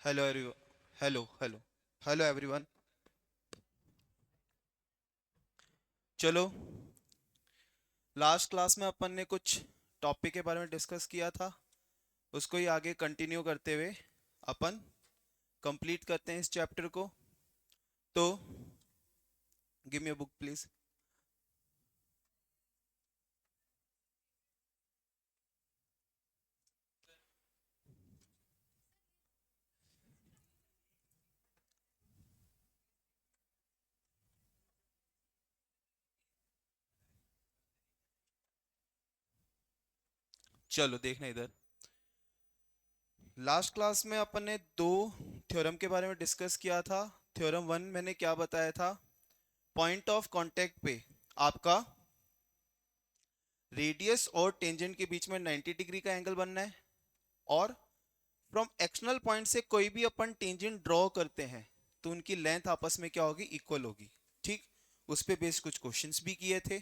Hello everyone. Hello hello everyone. चलो, last class में अपन ने कुछ टॉपिक के बारे में डिस्कस किया था, उसको ही आगे कंटिन्यू करते हुए अपन कंप्लीट करते हैं इस चैप्टर को। तो give me a book please. चलो देखना इधर। लास्ट क्लास में अपन ने दो थ्योरम के बारे में डिस्कस किया था। थ्योरम वन मैंने क्या बताया था? पॉइंट ऑफ कांटेक्ट पे आपका रेडियस और टेंजेंट के बीच में 90 डिग्री का एंगल बनना है, और फ्रॉम एक्सटर्नल पॉइंट से कोई भी अपन टेंजेंट ड्रॉ करते हैं तो उनकी लेंथ आपस में क्या होगी? इक्वल होगी। ठीक। उस पे बेस्ड कुछ क्वेश्चंस भी किए थे।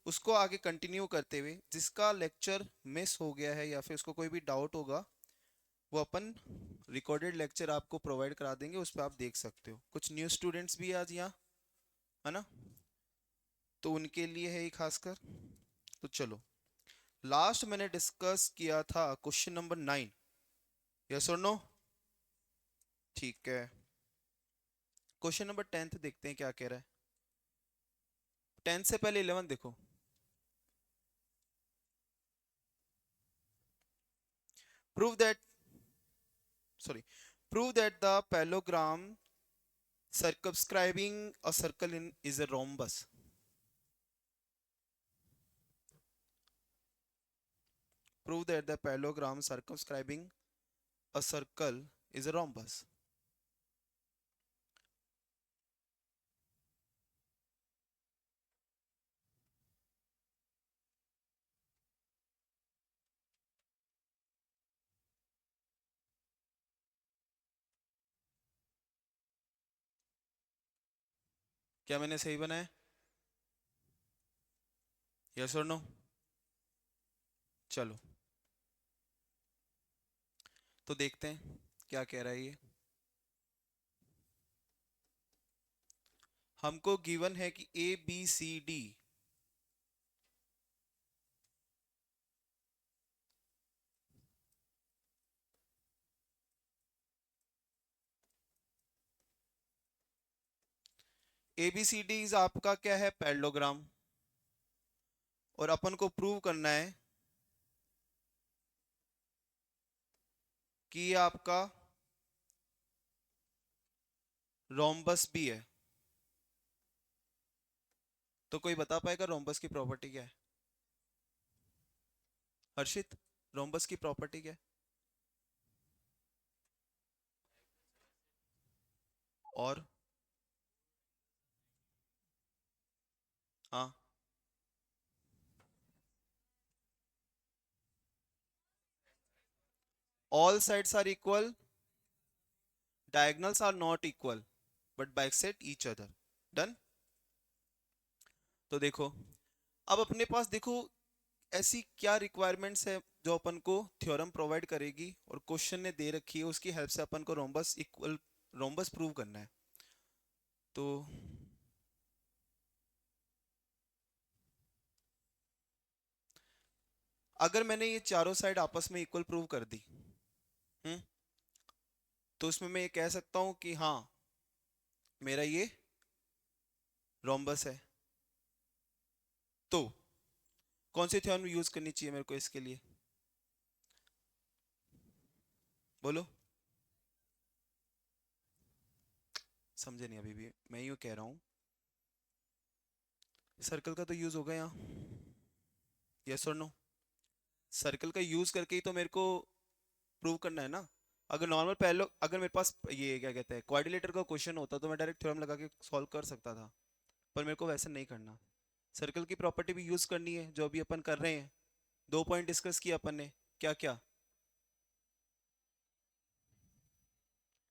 उसको आगे कंटिन्यू करते हुए, जिसका लेक्चर मिस हो गया है या फिर उसको कोई भी डाउट होगा, वो अपन रिकॉर्डेड लेक्चर आपको प्रोवाइड करा देंगे, उस पर आप देख सकते हो। कुछ न्यू स्टूडेंट्स भी आज यहाँ, है ना? तो उनके लिए है ये खासकर। तो चलो, लास्ट मैंने डिस्कस किया था क्वेश्चन नंबर 9। यस और नो? ठीक है। क्वेश्चन नंबर 10 देखते हैं क्या कह रहा है। 10 से पहले 11 देखो। Prove that, sorry, prove that the parallelogram circumscribing a circle in is a rhombus. Prove that the parallelogram circumscribing a circle is a rhombus. क्या मैंने सही बनाया? यस और नो? चलो, तो देखते हैं क्या कह रहा है ये। हमको गिवन है कि A B C D, A B C D is आपका क्या है? पैरेललोग्राम। और अपन को प्रूव करना है कि ये आपका रोम्बस भी है। तो कोई बता पाएगा रोम्बस की प्रॉपर्टी क्या है? हर्षित, रोम्बस की प्रॉपर्टी क्या है? और हाँ, all sides are equal, diagonals are not equal, but bisect each other. Done? तो देखो, अब अपने पास देखो ऐसी क्या रिक्वायरमेंट्स है जो अपन को थ्योरम प्रोवाइड करेगी, और क्वेश्चन ने दे रखी है, उसकी हेल्प से अपन को रोम्बस इक्वल रोम्बस प्रूव करना है। तो अगर मैंने ये चारों साइड आपस में इक्वल प्रूव कर दी, हम्म, तो उसमें मैं ये कह सकता हूं कि हाँ, मेरा ये रोम्बस है। तो कौन सी थ्योरम यूज करनी चाहिए मेरे को इसके लिए? बोलो। समझे नहीं अभी भी, मैं यूं कह रहा हूँ, सर्कल का तो यूज होगा यहाँ। यस और नो? सर्कल का यूज करके ही तो मेरे को प्रूव करना है ना। अगर नॉर्मल पहले, अगर मेरे पास ये क्या कहते हैं क्वाड्रिलेटर का क्वेश्चन होता तो मैं डायरेक्ट थ्योरम लगा के सॉल्व कर सकता था, पर मेरे को वैसे नहीं करना। सर्कल की प्रॉपर्टी भी यूज करनी है, जो अभी अपन कर रहे हैं। दो पॉइंट डिस्कस किया अपन ने, क्या क्या?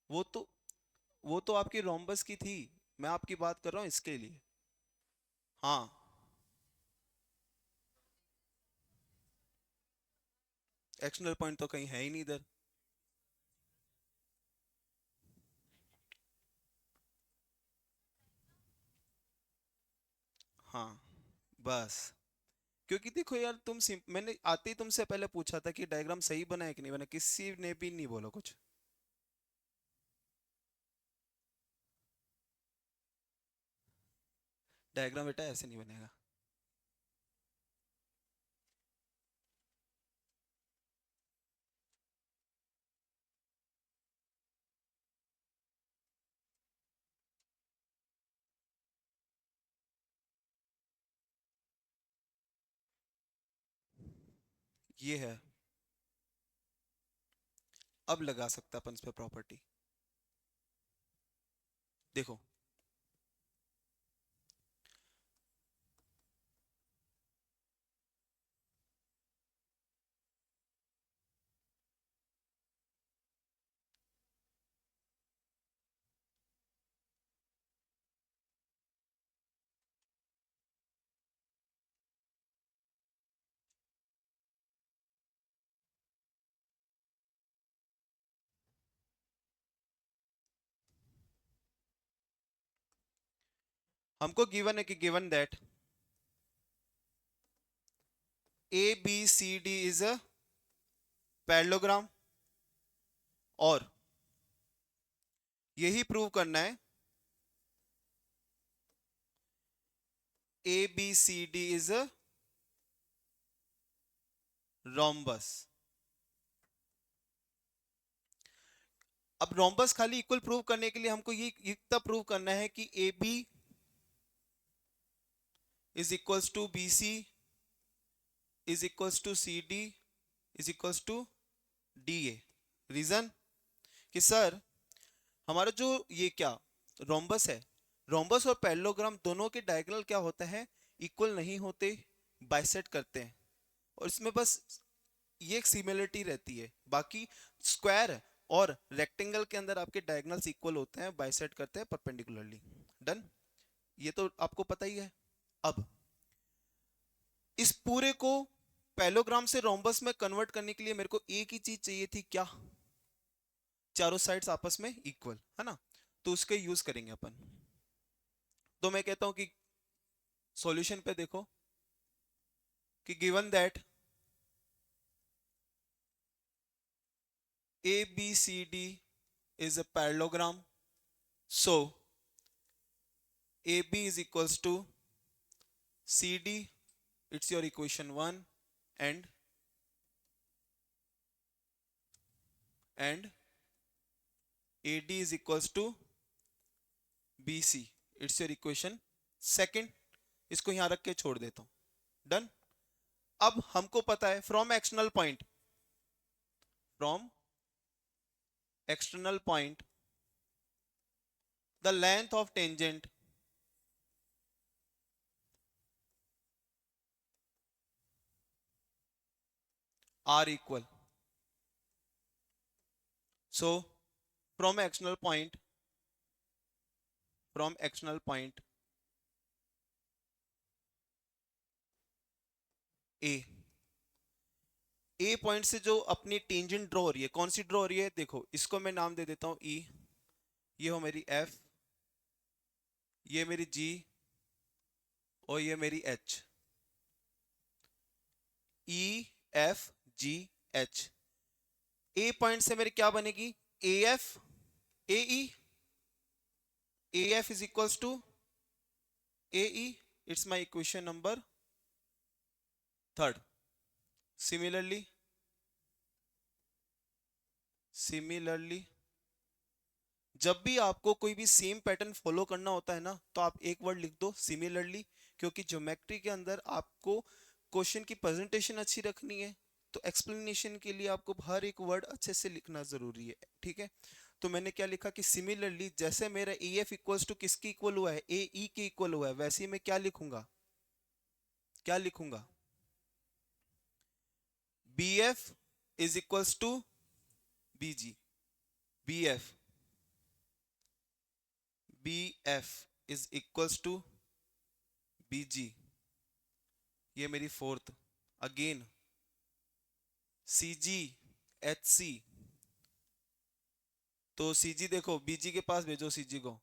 वो तो वो तो आपकी रोम्बस की थी, मैं आपकी बात कर रहा हूँ इसके लिए। हाँ, एक्सटर्नल पॉइंट तो कहीं है ही नहीं इधर। हाँ बस, क्योंकि देखो यार मैंने आते ही तुमसे पहले पूछा था कि डायग्राम सही बना है कि नहीं बना, किसी ने भी नहीं बोला कुछ। डायग्राम बेटा ऐसे नहीं बनेगा। ये है, अब लगा सकता अपन इस पे प्रॉपर्टी। देखो हमको गिवन है कि given that A B C D is a parallelogram, और यही प्रूव करना है A B C D is a rhombus. अब रोम्बस खाली इक्वल प्रूव करने के लिए हमको ये इतना प्रूव करना है कि A B is equals to B C is equals to C D is equals to D A. Reason कि सर हमारा जो ये क्या रोम्बस है, रोम्बस और पैरेललोग्राम दोनों के डायगोनल क्या होता है, इक्वल नहीं होते, बाइसेक्ट करते हैं। और इसमें बस ये एक सिमिलरिटी रहती है, बाकी स्क्वायर और रेक्टेंगल के अंदर आपके डायगोनल्स इक्वल होते हैं, बाइसेक्ट करते हैं परपेंडिकुलरली। डन, ये तो आपको पता ही है। अब इस पूरे को पैरेललोग्राम से रोम्बस में कन्वर्ट करने के लिए मेरे को एक ही चीज चाहिए थी, क्या, चारों साइड्स आपस में इक्वल है ना, तो उसके यूज करेंगे अपन। तो मैं कहता हूं कि सॉल्यूशन पे देखो कि given that A B C D is a parallelogram, so AB is equals to CD, it's your equation 1, and AD is equals to BC, it's your equation second। इसको यहां रख के छोड़ देता हूं। डन। अब हमको पता है from external point the length of tangent are equal, so from external point A point से जो अपनी टेंजेंट ड्रॉ हो रही है, कौन सी ड्रॉ हो रही है, देखो इसको मैं नाम दे देता हूं ई, ये हो मेरी एफ, ये मेरी जी, और ये मेरी H. E F G H. A point से मेरी क्या बनेगी, A F A E, A F is equals to A E, it's my equation number third. Similarly similarly जब भी आपको कोई भी सेम पैटर्न फॉलो करना होता है ना, तो आप एक वर्ड लिख दो सिमिलरली, क्योंकि ज्योमेट्री के अंदर आपको क्वेश्चन की प्रेजेंटेशन अच्छी रखनी है, तो एक्सप्लेनेशन के लिए आपको हर एक वर्ड अच्छे से लिखना जरूरी है। ठीक है, तो मैंने क्या लिखा कि सिमिलरली जैसे मेरा ए एफ इक्वल्स टू किसकी इक्वल हुआ है, ए ई के इक्वल हुआ है, वैसे ही मैं क्या लिखूंगा, क्या लिखूंगा, B F is equals to B G. B F B F is equals to B G, ये मेरी fourth. Again C G H C, तो सी जी देखो बीजी के पास भेजो सी जी को,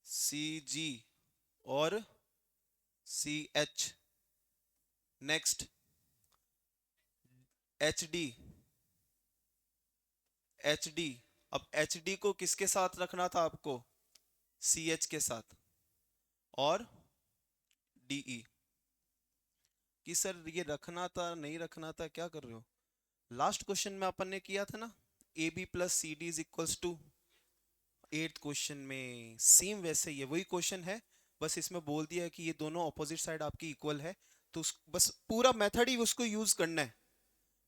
सी जी और CH, नेक्स्ट HD, HD। अब HD को किसके साथ रखना था आपको? CH के साथ। और DE, कि सर ये रखना था नहीं रखना था, क्या कर रहे हो? लास्ट क्वेश्चन में अपन ने किया था ना, AB plus C D is equals to. 8th question में सेम वैसे ही है, वही क्वेश्चन है, बस इसमें बोल दिया है कि ये दोनों ऑपोजिट साइड आपकी इक्वल है। तो बस पूरा मेथड ही उसको यूज करना है,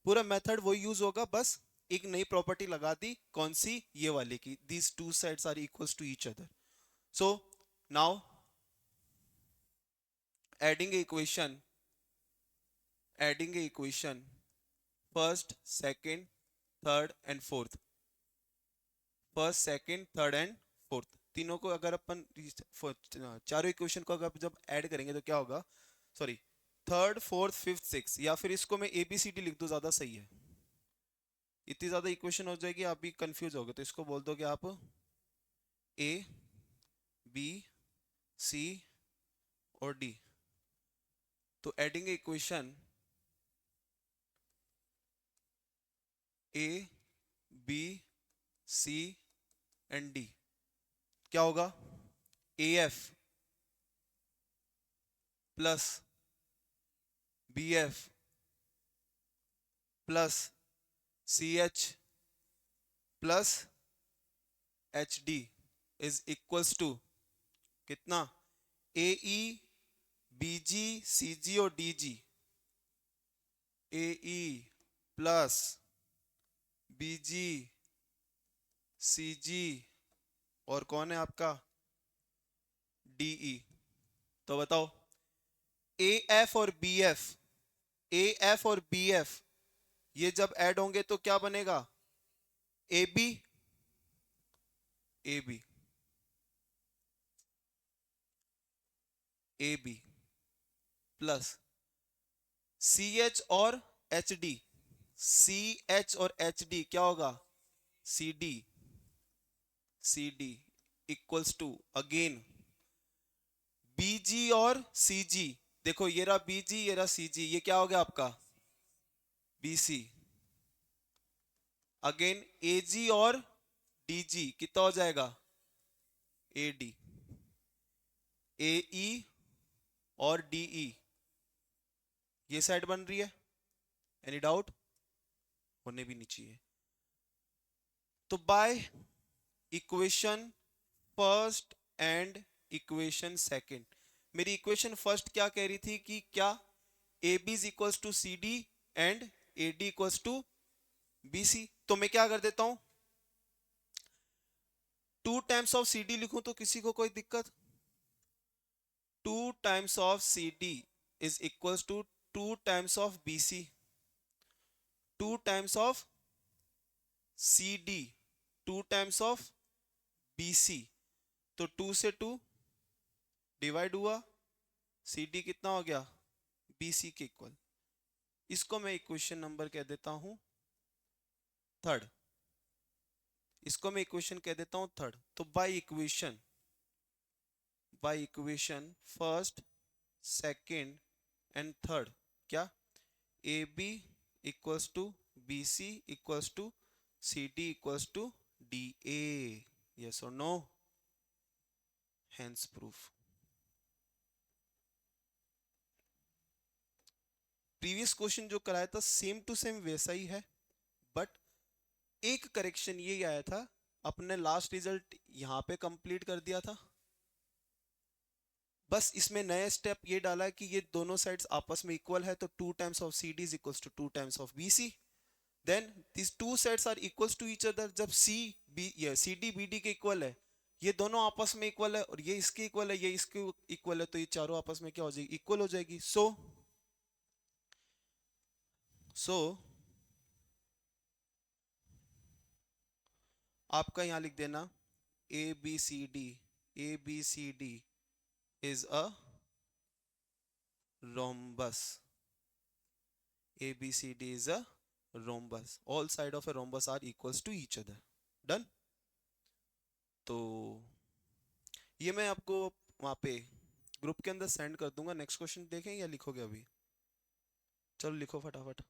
पूरा मेथड वही यूज होगा, बस एक नई प्रॉपर्टी लगा दी, कौन सी? ये वाली की, these two sides are equals to each other. So now adding a equation, adding a equation, first second third and fourth, first second third and fourth, तीनों को अगर अपन चारों इक्वेशन को अगर जब ऐड करेंगे तो क्या होगा? Sorry, third fourth fifth six, या फिर इसको मैं ABCD लिख दूं, ज्यादा सही है। इतनी ज्यादा इक्वेशन हो जाएगी, आप भी कंफ्यूज हो गए, तो इसको बोल दोगे आप A B C और D। तो adding equation A B C and D क्या होगा? AF plus BF plus CH plus HD is equals to कितना? AE BG CG और DG। AE plus BG CG और कौन है आपका? DE। तो बताओ, AF और BF, AF और BF ये जब ऐड होंगे तो क्या बनेगा? AB, AB, AB plus CH और HD, CH और HD क्या होगा? CD, CD equals to again BG और CG। देखो ये रहा BG, ये रहा CG, ये क्या हो गया आपका? BC। अगेन AG और DG कितना हो जाएगा? AD। AE और DE ये साइड बन रही है, एनी डाउट? होने भी नहीं चाहिए। तो by equation first and equation second, मेरी इक्वेशन फर्स्ट क्या कह रही थी कि क्या AB is equals to CD and AD equals to BC। तो मैं क्या कर देता हूं, 2 टाइम्स ऑफ CD लिखूं तो किसी को कोई दिक्कत? 2 times of CD is equals to 2 times of BC, 2 times of CD 2 times of BC। तो 2 से 2 डिवाइड हुआ, CD कितना हो गया? BC के इक्वल। इसको मैं इक्वेशन नंबर कह देता हूं थर्ड, इसको मैं इक्वेशन कह देता हूं थर्ड। तो by equation first second and third क्या? AB equals to BC equals to CD equals to DA। Yes और no? Hence proof. Previous question जो कराया था सेम टू सेम वैसा ही है, बट एक करेक्शन ये आया था, अपने लास्ट रिजल्ट यहां पे कंप्लीट कर दिया था, बस इसमें नया स्टेप ये डाला है कि ये दोनों साइड्स आपस में इक्वल है, तो 2 times of CD is equals to 2 times of BC। Then this two sides are equals to each other, जब CD BD के इक्वल है, ये दोनों आपस में इक्वल है, और ये इसके इक्वल है, ये इसके इक्वल है, तो ये चारों आपस में क्या हो जाएगी? इक्वल हो जाएगी। सो आपका यहां लिख देना ABCD is a rhombus, ABCD is a rhombus, all side of a rhombus are equals to each other। Done? तो ये मैं आपको वहां पे ग्रुप के अंदर सेंड कर दूंगा। नेक्स्ट क्वेश्चन देखें या लिखोगे अभी? चलो लिखो फटाफट।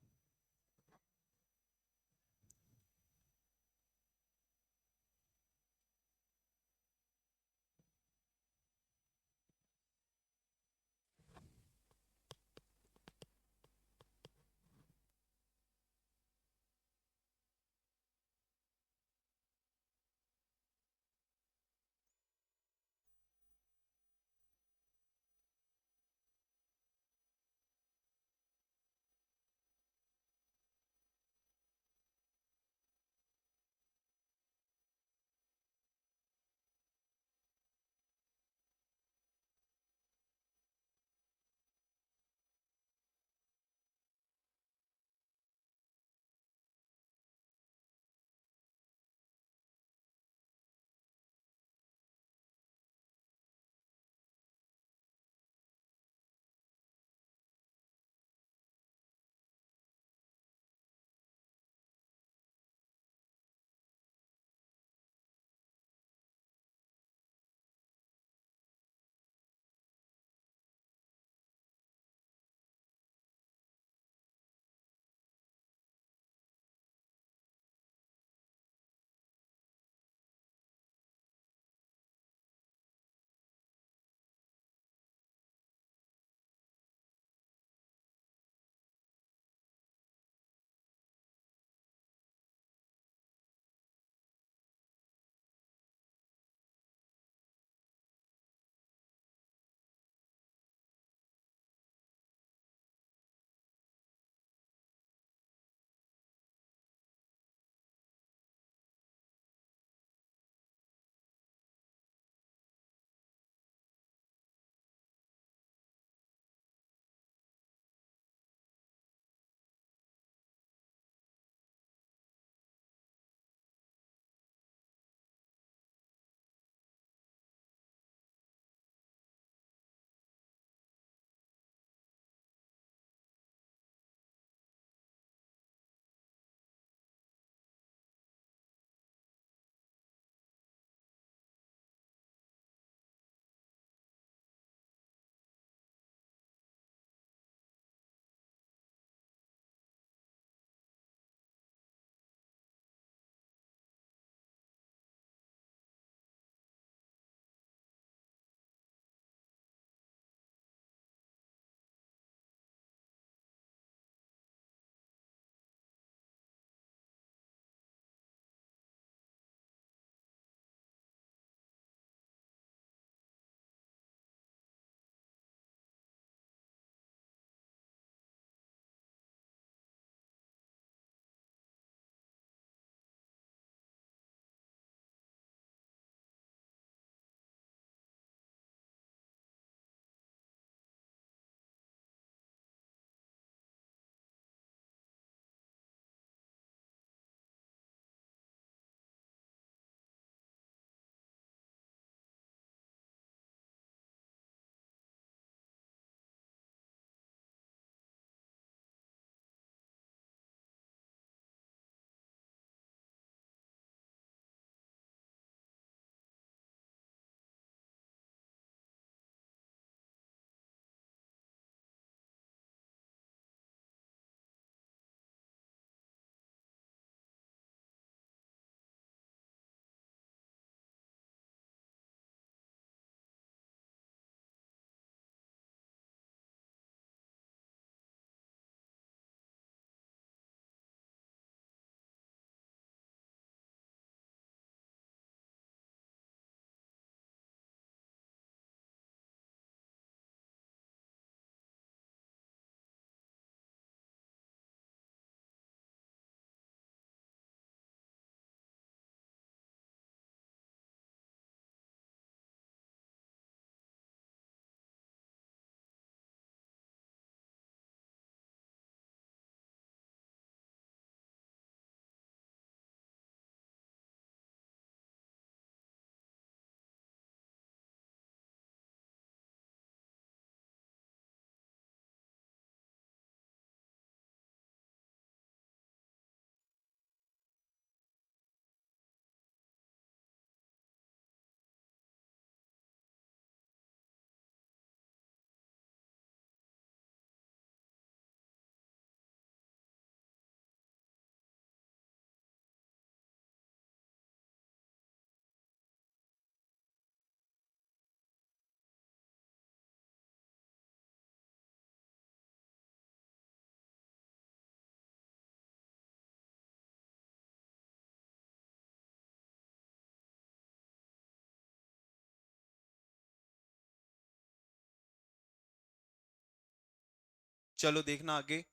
चलो देखना आगे।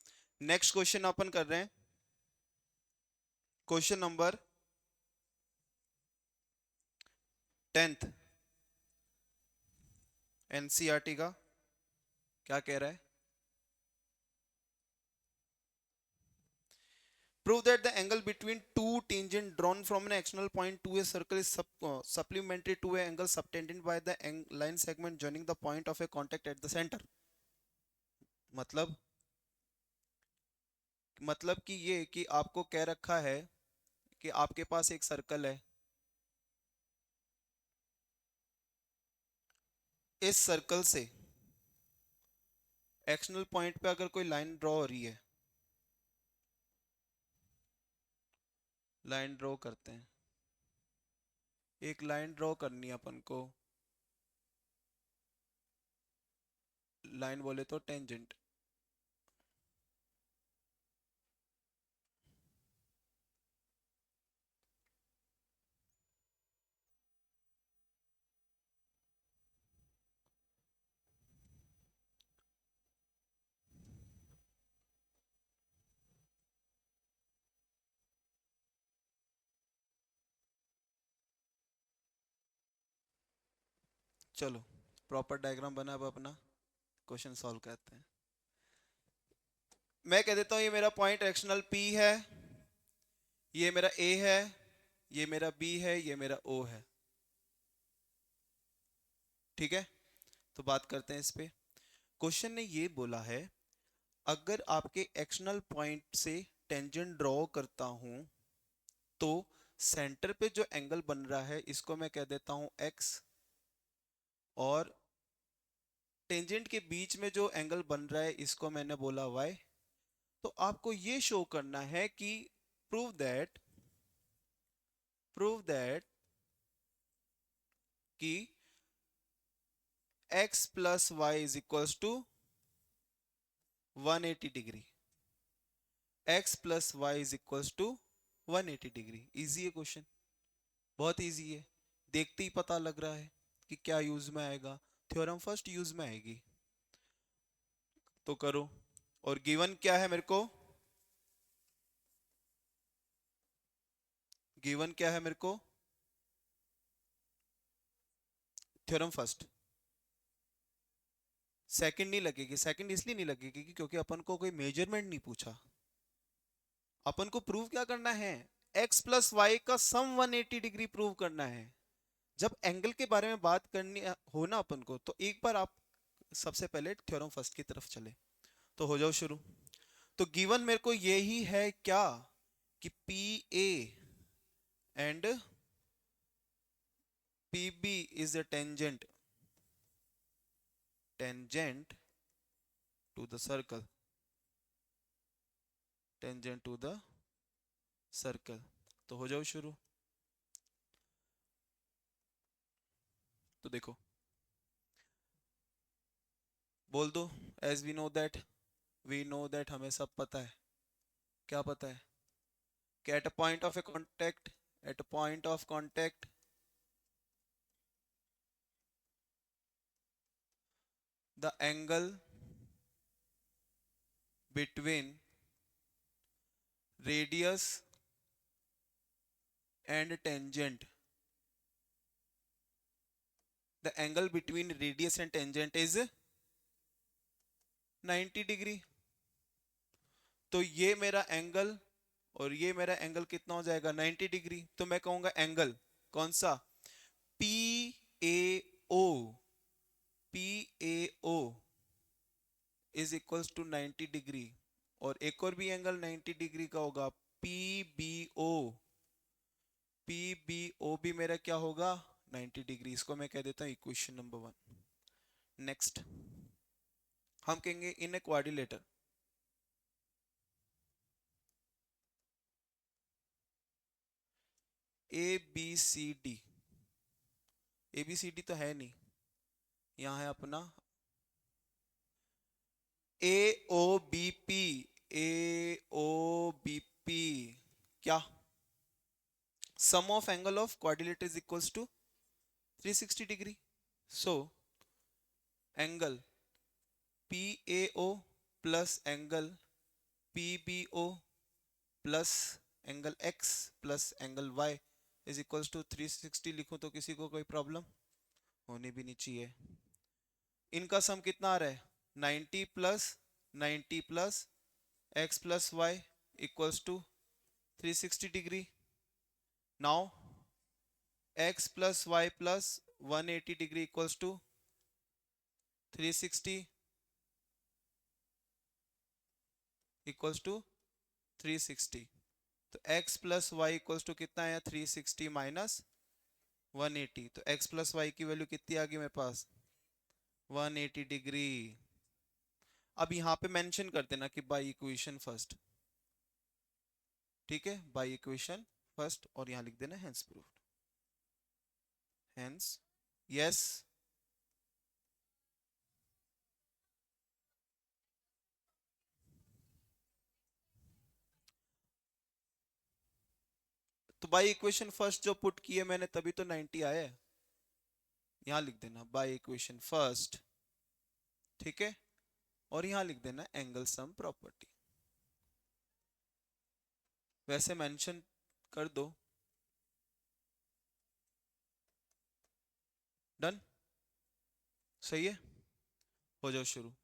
नेक्स्ट क्वेश्चन अपन कर रहे हैं, क्वेश्चन नंबर 10th एनसीईआरटी का। क्या कह रहा है? Prove that the angle between two tangent drawn from an external point to a circle is supplementary to an angle subtended by the line segment joining the point of a contact at the center. मतलब कि ये कि आपको कह रखा है कि आपके पास एक सर्कल है, इस सर्कल से एक्सटर्नल पॉइंट पे अगर कोई लाइन ड्रॉ हो रही है, लाइन ड्रॉ करते हैं, एक लाइन ड्रॉ करनी है अपन को, लाइन बोले तो टेंजेंट। चलो प्रॉपर डायग्राम बना, अब अपना क्वेश्चन सॉल्व करते हैं। मैं कह देता हूं ये मेरा पॉइंट एक्सटर्नल P है, ये मेरा A है, ये मेरा B है, ये मेरा O है। ठीक है, तो बात करते हैं इस पे। क्वेश्चन ने ये बोला है अगर आपके एक्सटर्नल पॉइंट से टेंजेंट ड्रॉ करता हूं तो सेंटर पे जो एंगल बन रहा है इसको मैं कह देता हूं x, और टेंजेंट के बीच में जो एंगल बन रहा है इसको मैंने बोला y। तो आपको ये शो करना है कि प्रूव दैट कि x plus Y is equals to 180 degree, x plus Y is equals to 180 degree. Easy है क्वेश्चन, बहुत इजी है, देखते ही पता लग रहा है कि क्या यूज में आएगा। थ्योरम फर्स्ट यूज में आएगी, तो करो। और गिवन क्या है मेरे को? गिवन क्या है मेरे को? Theorem first. सेकंड नहीं लगेगी, सेकंड इसलिए नहीं लगेगी क्योंकि अपन को कोई मेजरमेंट नहीं पूछा, अपन को प्रूव क्या करना है, x प्लस वाई का सम 180 डिग्री प्रूव करना है। जब एंगल के बारे में बात करनी हो ना अपन को, तो एक बार आप सबसे पहले थ्योरम फर्स्ट की तरफ चले, तो हो जाओ शुरू। तो गिवन मेरे को यही है क्या कि P A and P B is a tangent to the circle, tangent to the circle. तो हो जाओ शुरू। तो देखो, बोल दो एज वी नो दैट, हमें सब पता है। क्या पता है? कि at a point of A contact, at a point of contact the angle between radius and tangent, the angle between radius and tangent is 90 degree. तो ये मेरा एंगल और ये मेरा एंगल कितना हो जाएगा? 90 डिग्री। तो मैं कहूंगा एंगल कौन सा? P A O, P A O is equals to 90 degree. और एक और भी एंगल 90 डिग्री का होगा, P B O, P B O भी मेरा क्या होगा? 90 डिग्री। इसको मैं कह देता हूं इक्वेशन नंबर 1। नेक्स्ट हम कहेंगे in a quadrilateral, A B C D, A B C D तो है नहीं, यहाँ है अपना A O B P, A O B P क्या? Sum of angle of quadrilateral is equals to 360 degree. So angle P A O plus angle PBO plus angle X plus angle Y is equals to 360 लिखूं तो किसी को कोई problem होनी भी नहीं चाहिए। इनका सम कितना आ रहा है 90 plus x plus y equals to 360 degree. Now x plus y plus 180 degree equals to 360 equals to 360। तो x plus y equals to कितना आया 360 माइनस 180। तो x प्लस वाई की वैल्यू कितनी आ गई मेरे पास 180 डिग्री। अब यहाँ पे मेंशन कर देना कि बाय इक्वेशन फर्स्ट, ठीक है, बाय इक्वेशन फर्स्ट, और यहाँ लिख देना हेंस प्रूव्ड, हेंस यस। तो बाय इक्वेशन फर्स्ट जो पुट की है मैंने तभी तो 90 आया है। यहाँ लिख देना बाय इक्वेशन फर्स्ट, ठीक है, और यहाँ लिख देना एंगल सम प्रॉपर्टी, वैसे मेंशन कर दो। डन, सही है, हो जाओ शुरू।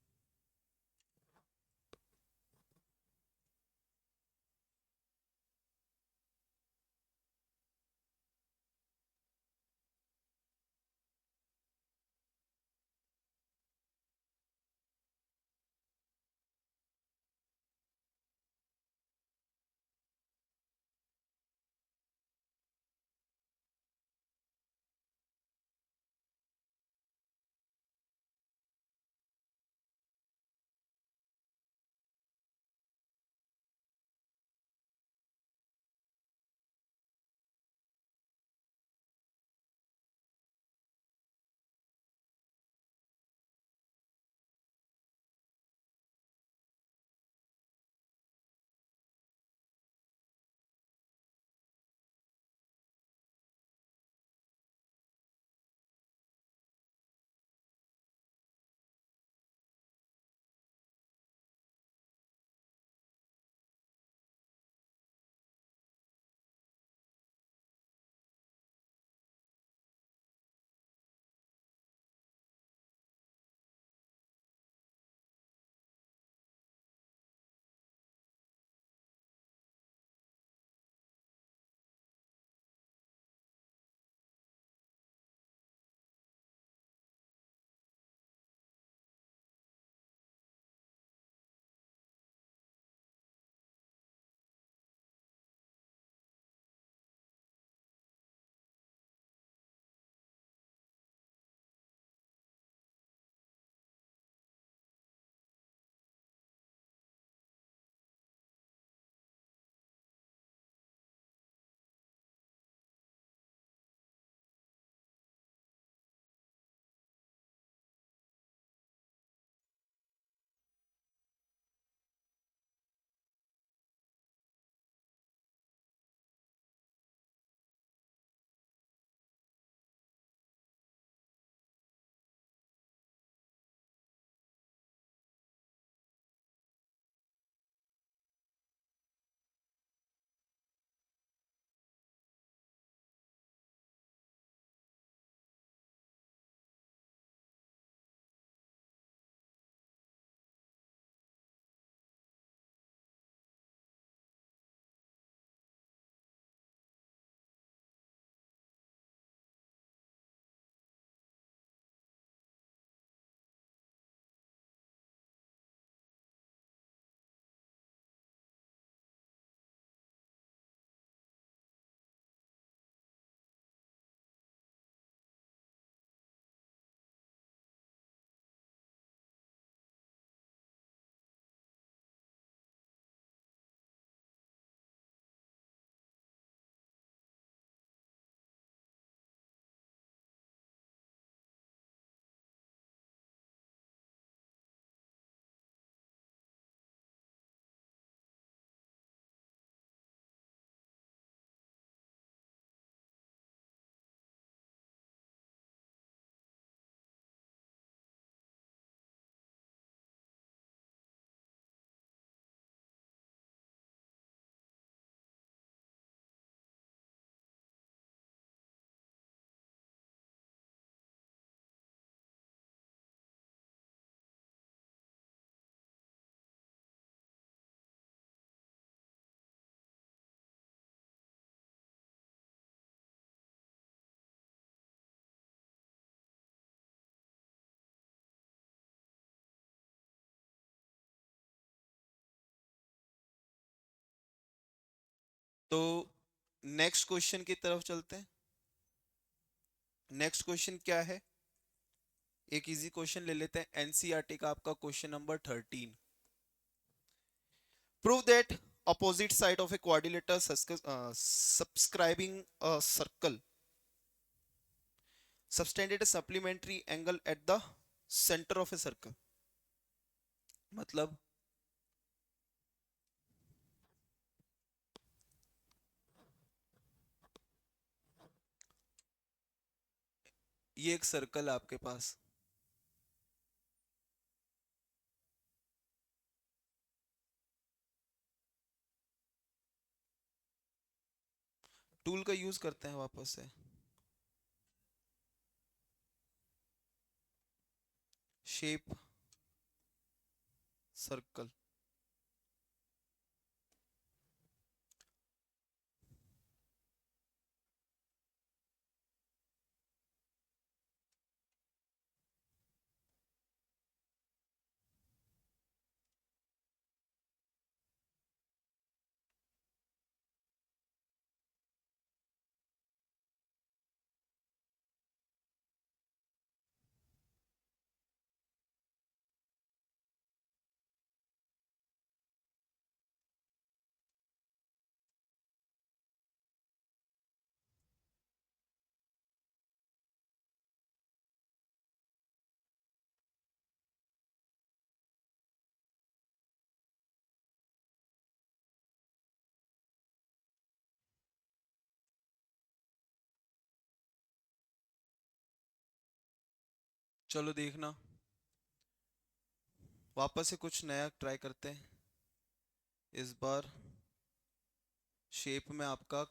तो नेक्स्ट क्वेश्चन की तरफ चलते हैं। नेक्स्ट क्वेश्चन क्या है, एक इजी क्वेश्चन ले लेते हैं, एनसीईआरटी का आपका question number 13। Prove that opposite side of a quadrilateral subscribing a circle subtended a supplementary angle at the center of a circle। मतलब ये एक सर्कल है आपके पास, टूल का यूज करते हैं वापस से, शेप सर्कल। चलो देखना, वापस से कुछ नया ट्राई करते हैं। इस बार शेप में आपका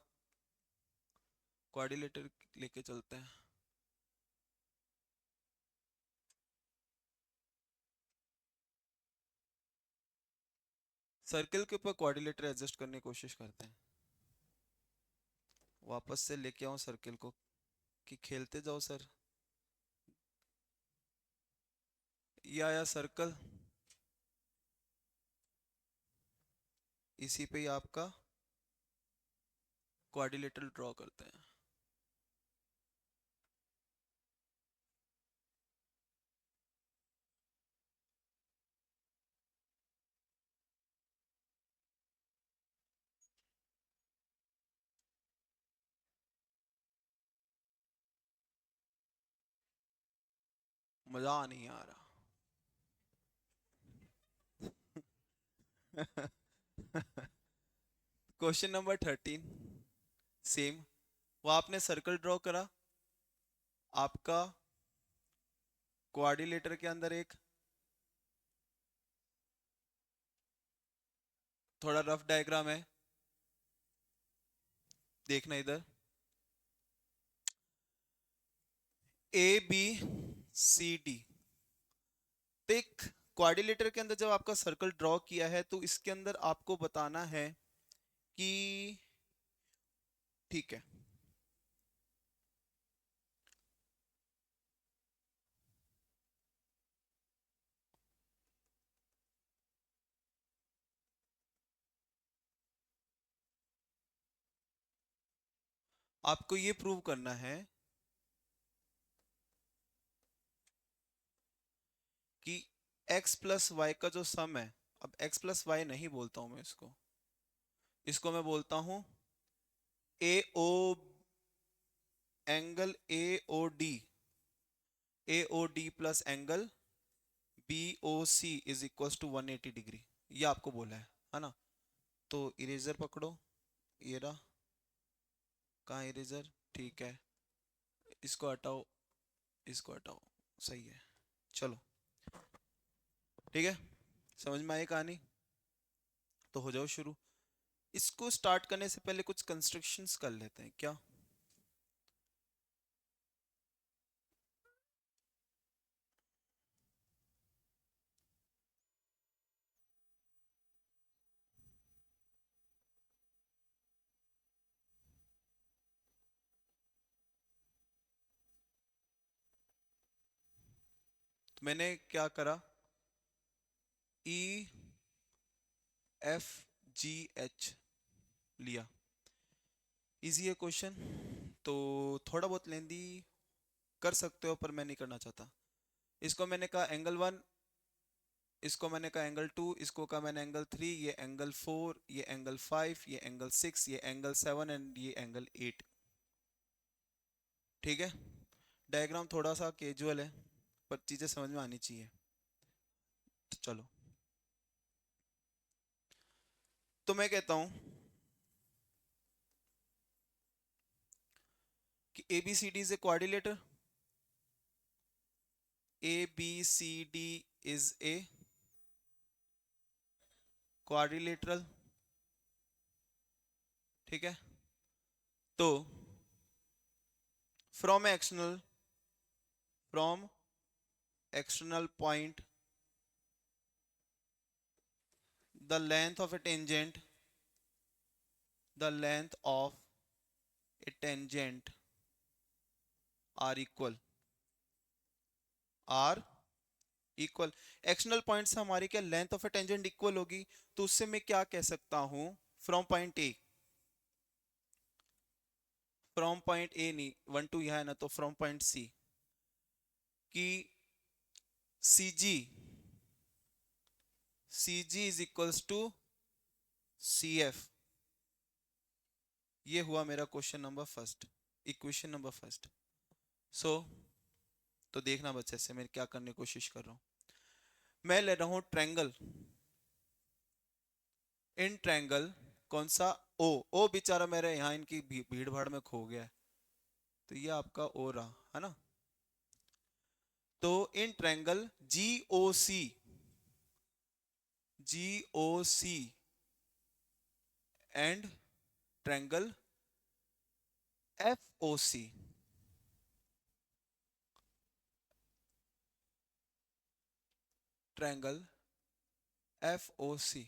क्वाड्रिलेटर लेके चलते हैं। सर्कल के ऊपर क्वाड्रिलेटर एडजस्ट करने की कोशिश करते हैं। वापस से लेके आओ सर्कल को, कि खेलते जाओ सर। ये आया सर्कल, इसी पे ही आपका क्वाड्रिलेटरल ड्रॉ करते हैं। मजा नहीं आ रहा। क्वेश्चन नंबर 13 सेम, वो आपने सर्कल ड्रॉ करा, आपका क्वाड्रिलेटर के अंदर एक थोड़ा रफ डायग्राम है, देखना इधर, ए बी सी डी। तो एक क्वाड्रिलेटर के अंदर जब आपका सर्कल ड्रॉ किया है तो इसके अंदर आपको बताना है कि, ठीक है, आपको ये प्रूव करना है कि x प्लस वाई का जो सम है, अब x प्लस वाई नहीं बोलता हूं मैं इसको, इसको मैं बोलता हूं A O, angle A O D, A O D plus angle B O C is equal to 180 degree, ये आपको बोला है ना। तो इरेजर पकड़ो, ये रहा, कहाँ इरेजर, ठीक है, इसको हटाओ, इसको हटाओ, सही है। चलो ठीक है, समझ में आई कहानी, तो हो जाओ शुरू। इसको स्टार्ट करने से पहले कुछ कंस्ट्रक्शंस कर लेते हैं क्या। तो मैंने क्या करा, ई एफ जी एच लिया, इजी है क्वेश्चन, तो थोड़ा बहुत लेंदी कर सकते हो पर मैं नहीं करना चाहता। इसको मैंने कहा एंगल 1, इसको मैंने कहा एंगल 2, इसको कहा मैंने एंगल 3, ये एंगल 4, ये एंगल 5, ये एंगल 6, ये एंगल 7 एंड ये एंगल 8। ठीक है, डायग्राम थोड़ा सा कैजुअल है पर चीजें समझ में आनी चाहिए। तो चलो, तो मैं कहता हूं कि A B C D is a quadrilateral. A B C D is a quadrilateral. ठीक है, तो from external point the length of a tangent the length of a tangent are equal external point से हमारी क्या length of A tangent equal होगी। तो उससे मैं क्या कह सकता हूं, फ्रॉम पॉइंट ए नहीं, 1 2 यह है ना, तो फ्रॉम पॉइंट सी कि C G is equals to C F. ये हुआ मेरा question number first, equation number first. So तो देखना बच्चे से मैं क्या करने की कोशिश कर रहा हूं। मैं ले रहा हूं ट्रायंगल, इन ट्रायंगल कौन सा, ओ बेचारा मेरे यहाँ इनकी भीड़ भाड़ में खो गया है, तो ये आपका ओ रहा है ना। तो in triangle G O C and triangle F O C, triangle F O C,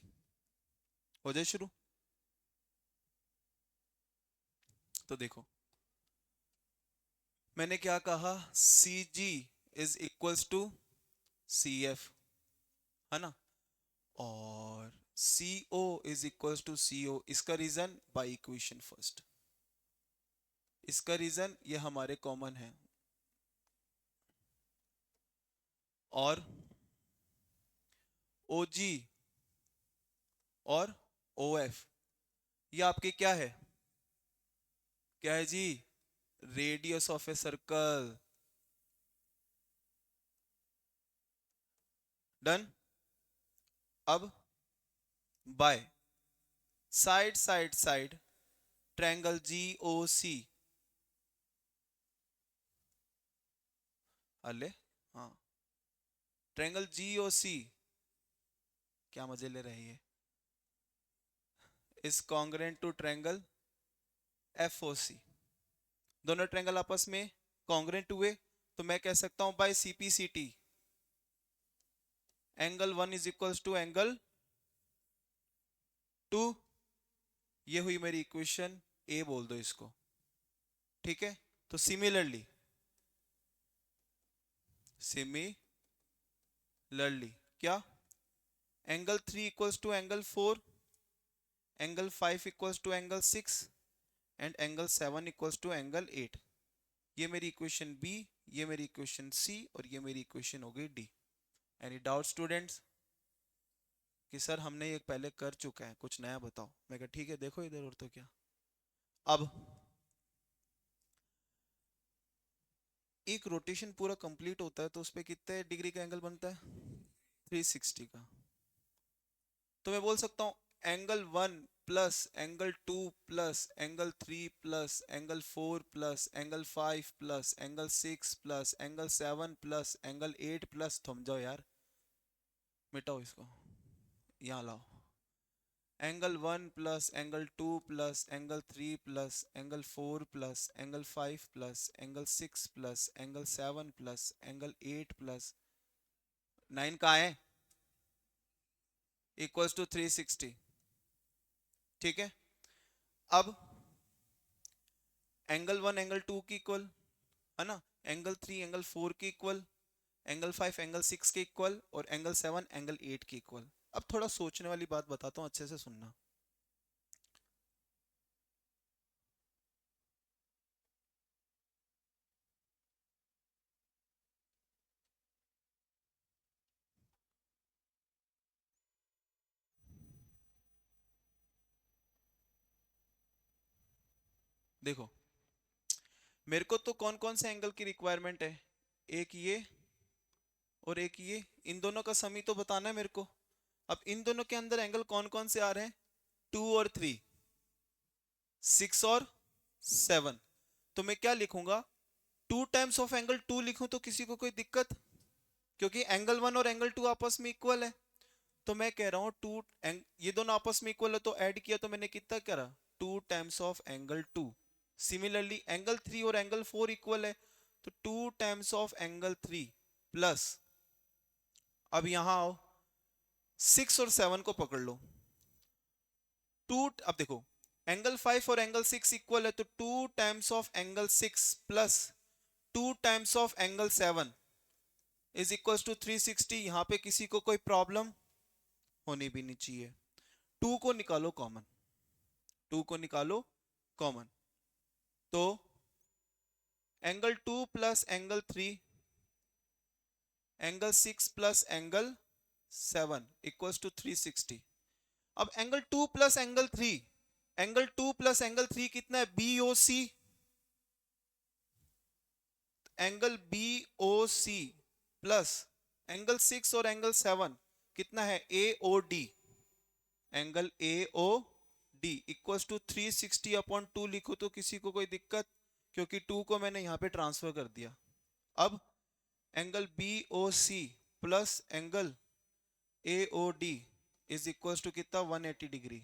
हो जाए शुरू। तो देखो मैंने क्या कहा, C G is equals to C F, है ना, और C O is equals to C O. इसका रीजन बाय इक्वेशन फर्स्ट, इसका रीजन ये हमारे कॉमन है, और ओ जी और ओ एफ ये आपके क्या है, क्या है जी, radius of a circle. Done. अब by side triangle G O C, अले हाँ, ट्रायंगल जी ओ सी, क्या मजे ले रही है, is congruent to triangle F O C. दोनों ट्रायंगल आपस में कॉन्ग्रेंट हुए, तो मैं कह सकता हूं by CPCT angle 1 is equals to angle 2। ये हुई मेरी इक्वेशन ए, बोल दो इसको। ठीक है, तो सिमिलरली क्या, angle 3 equals to angle 4, angle 5 equals to angle 6 and angle 7 equals to angle 8। ये मेरी इक्वेशन बी, ये मेरी इक्वेशन सी, और ये मेरी इक्वेशन हो गई डी। एनी डाउट स्टूडेंट्स, कि सर हमने ये पहले कर चुका है, कुछ नया बताओ। मैं कहा ठीक है, देखो इधर और तो क्या। अब एक रोटेशन पूरा कंप्लीट होता है तो उस पर कितने डिग्री का एंगल बनता है, 360 का। तो मैं बोल सकता हूँ angle 1 plus angle 2 plus angle 3 plus angle 4 plus angle 5 plus angle 6 plus angle 7 plus angle 8 plus, थम जाओ यार, मिटाओ इसको, यहाँ लाओ, angle 1 plus angle 2 plus angle 3 plus angle 4 plus angle 5 plus angle 6 plus angle 7 plus angle 8 plus 9 कहाँ है, equals to 360। ठीक है, अब एंगल 1 एंगल 2 की इक्वल है ना, एंगल 3 एंगल 4 की इक्वल, एंगल 5 एंगल 6 के इक्वल, और एंगल 7 एंगल 8 के इक्वल। अब थोड़ा सोचने वाली बात बताता हूँ, अच्छे से सुनना। देखो, मेरे को तो कौन कौन से एंगल की रिक्वायरमेंट है, एक ये और एक ये, इन दोनों का सम ही तो बताना है मेरे को। अब इन दोनों के अंदर एंगल कौन कौन से आ रहे हैं, 2 और 3, 6 और 7। तो मैं क्या लिखूंगा, 2 टाइम्स ऑफ एंगल 2 लिखूं तो किसी को कोई दिक्कत, क्योंकि एंगल 1 और एंगल 2 आपस में इक्वल है। तो मैं कह रहा हूं ये दोनों आपस में इक्वल है, तो ऐड किया तो मैंने कितना करा, 2 times of angle 2। Similarly angle 3 और एंगल 4 इक्वल है, तो 2 टाइम्स ऑफ एंगल 3 प्लस, अब यहां आओ, 6 और 7 को पकड़ लो। अब देखो, एंगल 5 और एंगल 6 इक्वल है, तो 2 times of angle 6 plus 2 times of angle 7 is equal to 360। यहां पे किसी को कोई प्रॉब्लम होनी भी नहीं चाहिए। 2 को निकालो कॉमन, 2 को निकालो कॉमन, तो angle 2 plus angle 3, angle 6 plus angle 7 equals to 360। अब एंगल 2 प्लस एंगल 3 कितना है, B O C, angle B O C plus angle 6 और एंगल 7 कितना है, A O D, angle A O D equals to 360/2 लिखो तो किसी को कोई दिक्कत, क्योंकि 2 को मैंने यहां पे ट्रांसफर कर दिया। अब angle B O C plus angle A O D is equals to कितना, 180 डिग्री।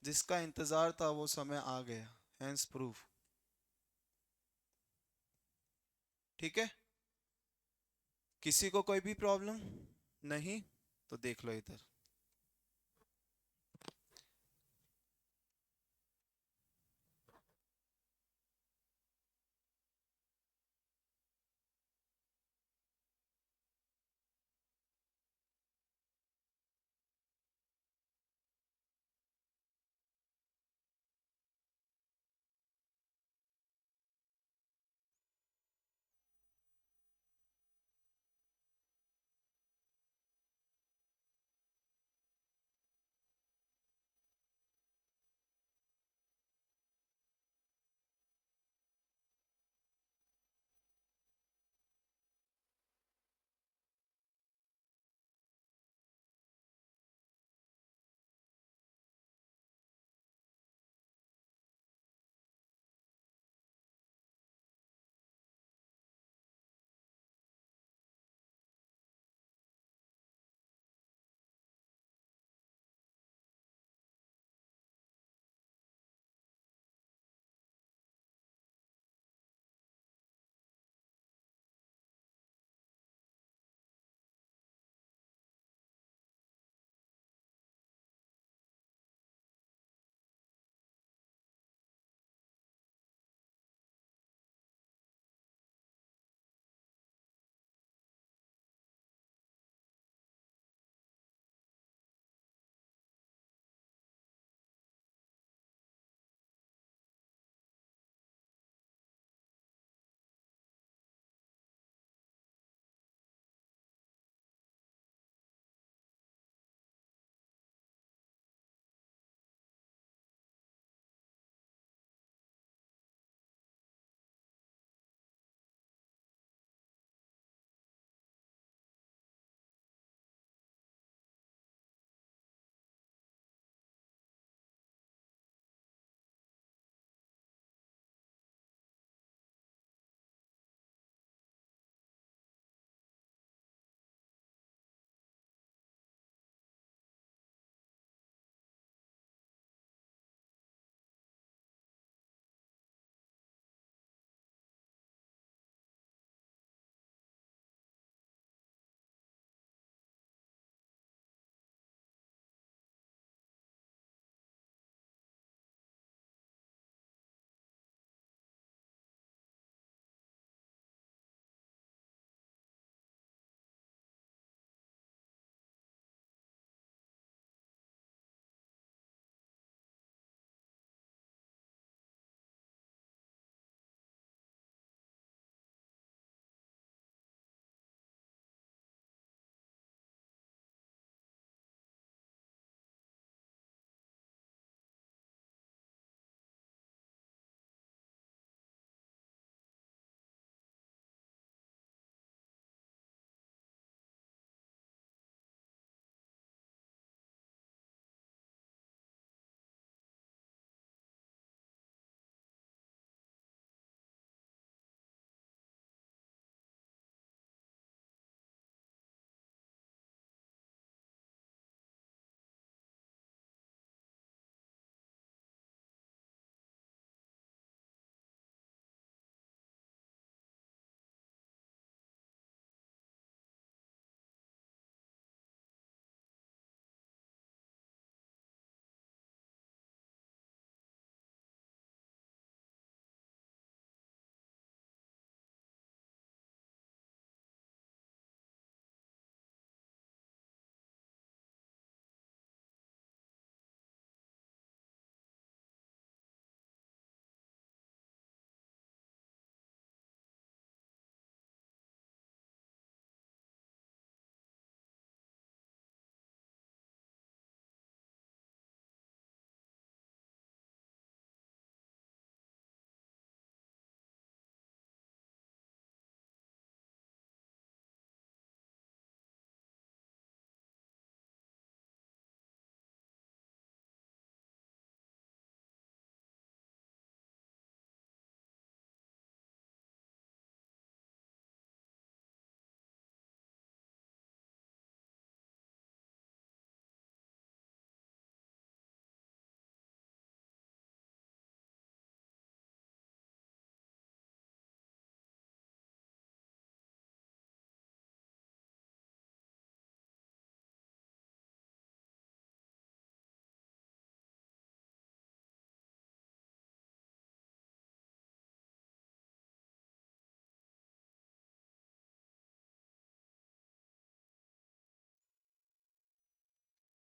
जिसका इंतजार था वो समय आ गया, हेंस प्रूफ। ठीक है, किसी को कोई भी प्रॉब्लम नहीं, तो देख लो इधर।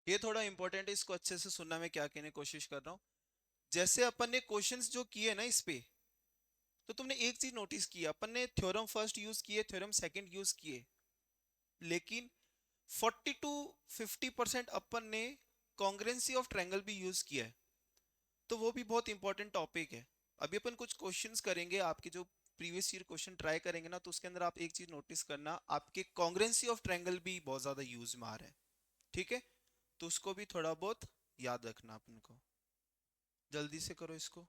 ये थोड़ा इंपॉर्टेंट है, इसको अच्छे से सुनना, मैं क्या कहने की कोशिश कर रहा हूँ। जैसे अपन ने क्वेश्चंस जो किए ना इस पे, तो तुमने एक चीज नोटिस किया, अपन ने थ्योरम फर्स्ट यूज किए, थ्योरम सेकंड यूज किए, लेकिन 40 to 50% अपन ने कॉन्ग्रुएंसी ऑफ ट्रायंगल भी यूज किया है। तो वो भी बहुत इंपॉर्टेंट टॉपिक है। अभी अपन कुछ क्वेश्चंस करेंगे आपके, जो प्रीवियस ईयर क्वेश्चन ट्राई करेंगे ना, तो उसके अंदर आप एक चीज नोटिस करना, आपके कॉन्ग्रुएंसी ऑफ ट्रायंगल भी बहुत ज्यादा यूज में आ रहा है। ठीक है, तो उसको भी थोड़ा बहुत याद रखना अपन को। जल्दी से करो इसको।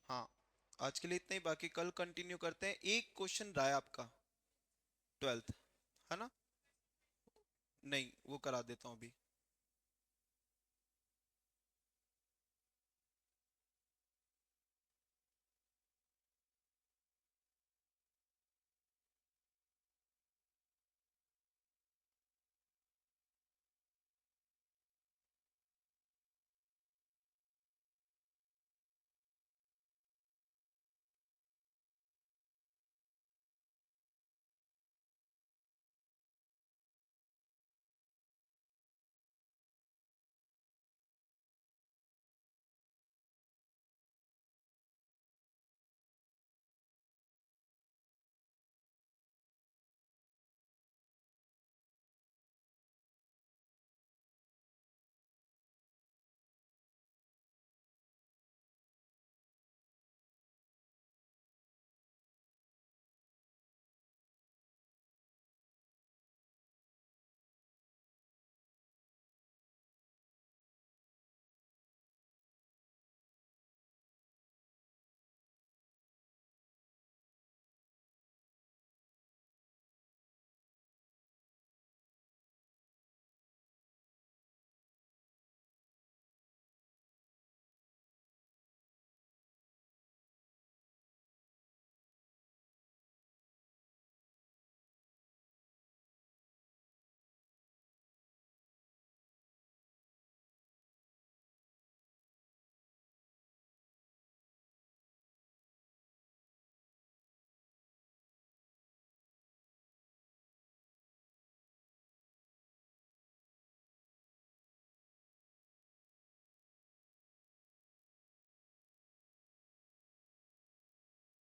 हाँ, आज के लिए इतना ही, बाकी कल कंटिन्यू करते हैं। एक क्वेश्चन रहा है आपका, 12th, है ना? नहीं, वो करा देता हूँ अभी।